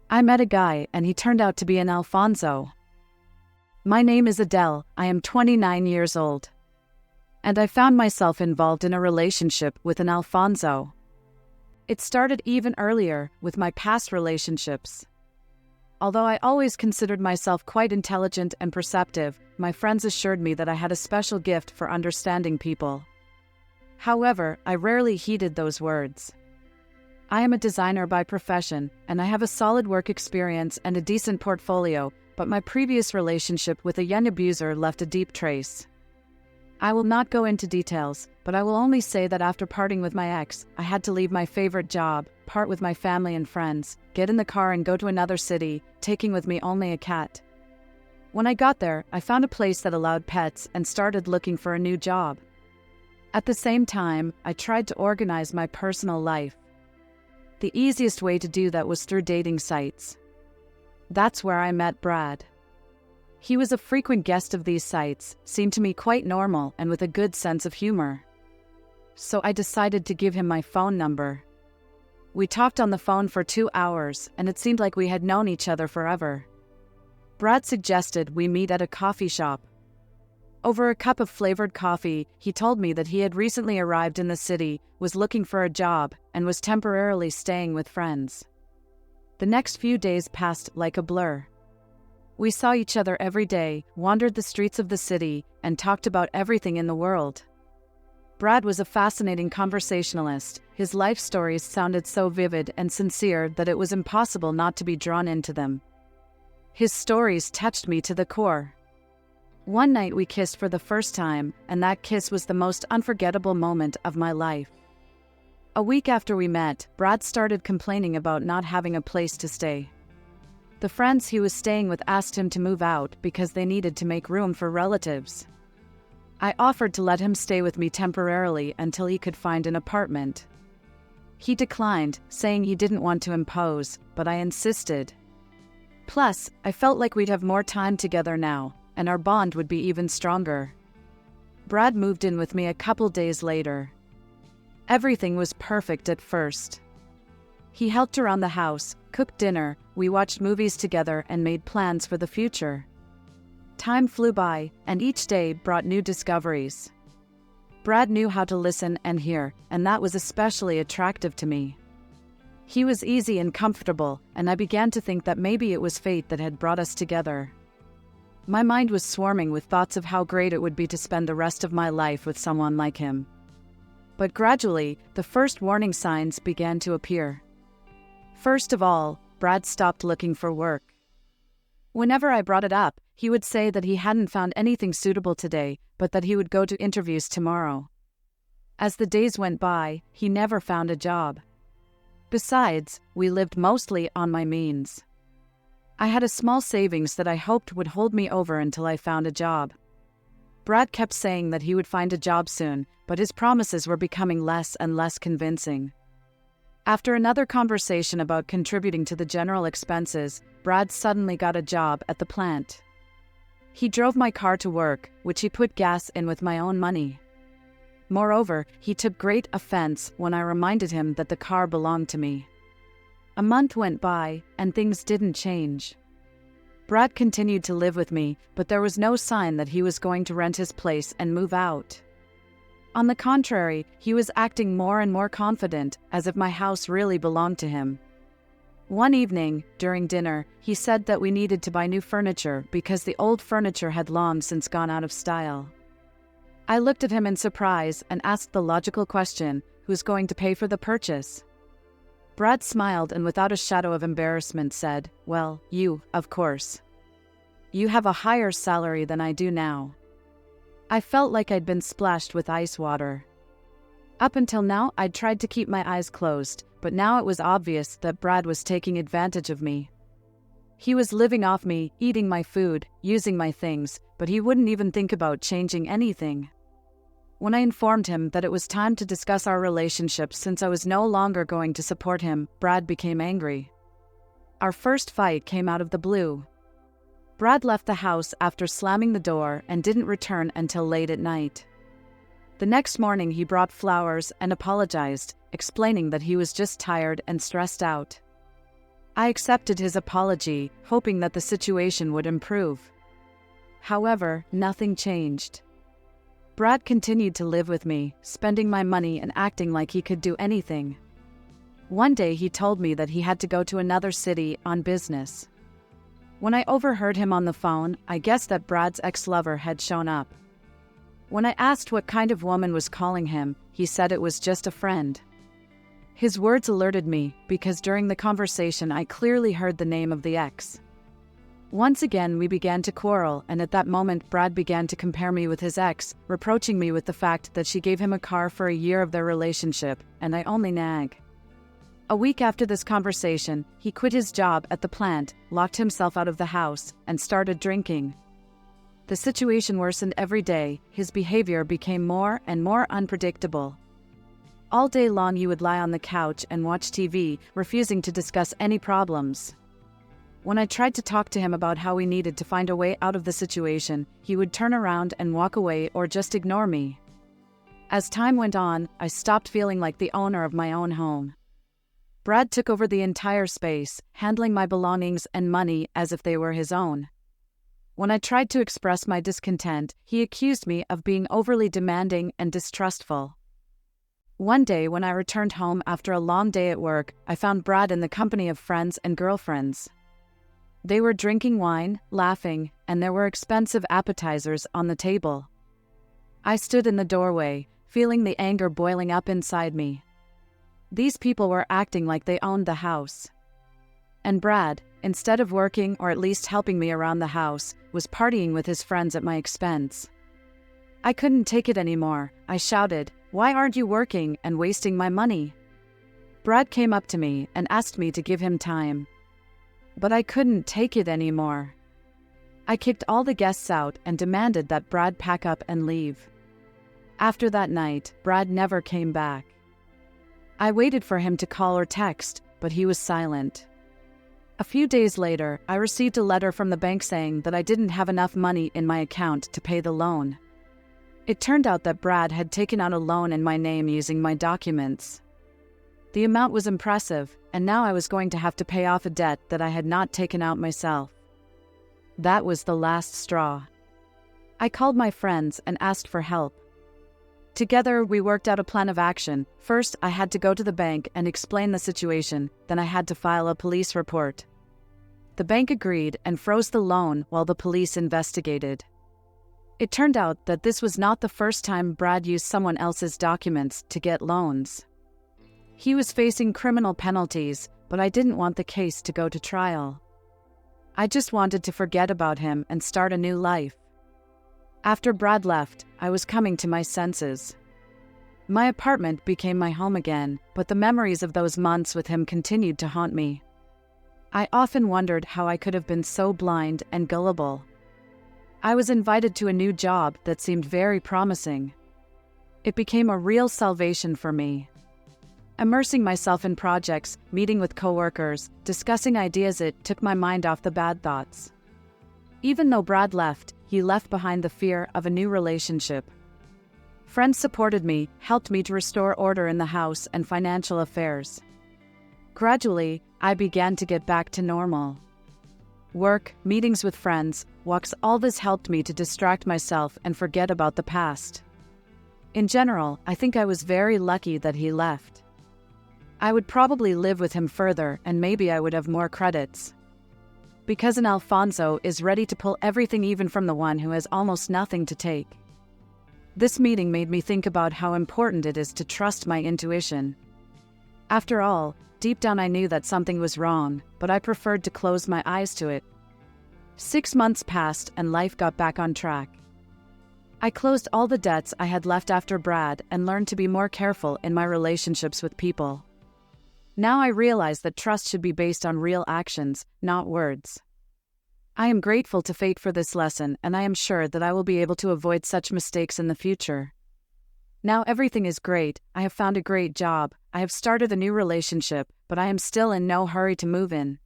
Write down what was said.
I met a guy and he turned out to be an Alfonso. My name is Adele, I am 29 years old. And I found myself involved in a relationship with an Alfonso. It started even earlier with my past relationships. Although I always considered myself quite intelligent and perceptive, my friends assured me that I had a special gift for understanding people. However, I rarely heeded those words. I am a designer by profession, and I have a solid work experience and a decent portfolio, but my previous relationship with a young abuser left a deep trace. I will not go into details, but I will only say that after parting with my ex, I had to leave my favorite job, part with my family and friends, get in the car and go to another city, taking with me only a cat. When I got there, I found a place that allowed pets and started looking for a new job. At the same time, I tried to organize my personal life. The easiest way to do that was through dating sites. That's where I met Brad. He was a frequent guest of these sites, seemed to me quite normal and with a good sense of humor. So I decided to give him my phone number. We talked on the phone for 2 hours, and it seemed like we had known each other forever. Brad suggested we meet at a coffee shop. Over a cup of flavored coffee, he told me that he had recently arrived in the city, was looking for a job, and was temporarily staying with friends. The next few days passed like a blur. We saw each other every day, wandered the streets of the city, and talked about everything in the world. Brad was a fascinating conversationalist. His life stories sounded so vivid and sincere that it was impossible not to be drawn into them. His stories touched me to the core. One night we kissed for the first time, and that kiss was the most unforgettable moment of my life. A week after we met, Brad started complaining about not having a place to stay. The friends he was staying with asked him to move out because they needed to make room for relatives. I offered to let him stay with me temporarily until he could find an apartment. He declined, saying he didn't want to impose, but I insisted. Plus, I felt like we'd have more time together now, and our bond would be even stronger. Brad moved in with me a couple days later. Everything was perfect at first. He helped around the house, cooked dinner, we watched movies together and made plans for the future. Time flew by, and each day brought new discoveries. Brad knew how to listen and hear, and that was especially attractive to me. He was easy and comfortable, and I began to think that maybe it was fate that had brought us together. My mind was swarming with thoughts of how great it would be to spend the rest of my life with someone like him. But gradually, the first warning signs began to appear. First of all, Brad stopped looking for work. Whenever I brought it up, he would say that he hadn't found anything suitable today, but that he would go to interviews tomorrow. As the days went by, he never found a job. Besides, we lived mostly on my means. I had a small savings that I hoped would hold me over until I found a job. Brad kept saying that he would find a job soon, but his promises were becoming less and less convincing. After another conversation about contributing to the general expenses, Brad suddenly got a job at the plant. He drove my car to work, which he put gas in with my own money. Moreover, he took great offense when I reminded him that the car belonged to me. A month went by, and things didn't change. Brad continued to live with me, but there was no sign that he was going to rent his place and move out. On the contrary, he was acting more and more confident, as if my house really belonged to him. One evening, during dinner, he said that we needed to buy new furniture because the old furniture had long since gone out of style. I looked at him in surprise and asked the logical question, who's going to pay for the purchase? Brad smiled and without a shadow of embarrassment said, "Well, you, of course. You have a higher salary than I do now." I felt like I'd been splashed with ice water. Up until now, I'd tried to keep my eyes closed, but now it was obvious that Brad was taking advantage of me. He was living off me, eating my food, using my things, but he wouldn't even think about changing anything. When I informed him that it was time to discuss our relationship since I was no longer going to support him, Brad became angry. Our first fight came out of the blue. Brad left the house after slamming the door and didn't return until late at night. The next morning he brought flowers and apologized, explaining that he was just tired and stressed out. I accepted his apology, hoping that the situation would improve. However, nothing changed. Brad continued to live with me, spending my money and acting like he could do anything. One day he told me that he had to go to another city on business. When I overheard him on the phone, I guessed that Brad's ex-lover had shown up. When I asked what kind of woman was calling him, he said it was just a friend. His words alerted me, because during the conversation I clearly heard the name of the ex. Once again we began to quarrel, and at that moment Brad began to compare me with his ex, reproaching me with the fact that she gave him a car for a year of their relationship, and I only nag. A week after this conversation, he quit his job at the plant, locked himself out of the house, and started drinking. The situation worsened every day. His behavior became more and more unpredictable. All day long he would lie on the couch and watch TV, refusing to discuss any problems. When I tried to talk to him about how we needed to find a way out of the situation, he would turn around and walk away or just ignore me. As time went on, I stopped feeling like the owner of my own home. Brad took over the entire space, handling my belongings and money as if they were his own. When I tried to express my discontent, he accused me of being overly demanding and distrustful. One day when I returned home after a long day at work, I found Brad in the company of friends and girlfriends. They were drinking wine, laughing, and there were expensive appetizers on the table. I stood in the doorway, feeling the anger boiling up inside me. These people were acting like they owned the house. And Brad, instead of working or at least helping me around the house, was partying with his friends at my expense. I couldn't take it anymore. I shouted, "Why aren't you working and wasting my money?" Brad came up to me and asked me to give him time. But I couldn't take it anymore. I kicked all the guests out and demanded that Brad pack up and leave. After that night, Brad never came back. I waited for him to call or text, but he was silent. A few days later, I received a letter from the bank saying that I didn't have enough money in my account to pay the loan. It turned out that Brad had taken out a loan in my name using my documents. The amount was impressive, and now I was going to have to pay off a debt that I had not taken out myself. That was the last straw. I called my friends and asked for help. Together, we worked out a plan of action. First, I had to go to the bank and explain the situation, then I had to file a police report. The bank agreed and froze the loan while the police investigated. It turned out that this was not the first time Brad used someone else's documents to get loans. He was facing criminal penalties, but I didn't want the case to go to trial. I just wanted to forget about him and start a new life. After Brad left, I was coming to my senses. My apartment became my home again, but the memories of those months with him continued to haunt me. I often wondered how I could have been so blind and gullible. I was invited to a new job that seemed very promising. It became a real salvation for me. Immersing myself in projects, meeting with coworkers, discussing ideas, it took my mind off the bad thoughts. Even though Brad left, he left behind the fear of a new relationship. Friends supported me, helped me to restore order in the house and financial affairs. Gradually, I began to get back to normal. Work, meetings with friends, walks, all this helped me to distract myself and forget about the past. In general, I think I was very lucky that he left. I would probably live with him further, and maybe I would have more credits. Because an Alfonso is ready to pull everything, even from the one who has almost nothing to take. This meeting made me think about how important it is to trust my intuition. After all, deep down I knew that something was wrong, but I preferred to close my eyes to it. 6 months passed and life got back on track. I closed all the debts I had left after Brad and learned to be more careful in my relationships with people. Now I realize that trust should be based on real actions, not words. I am grateful to fate for this lesson, and I am sure that I will be able to avoid such mistakes in the future. Now everything is great. I have found a great job. I have started a new relationship, but I am still in no hurry to move in.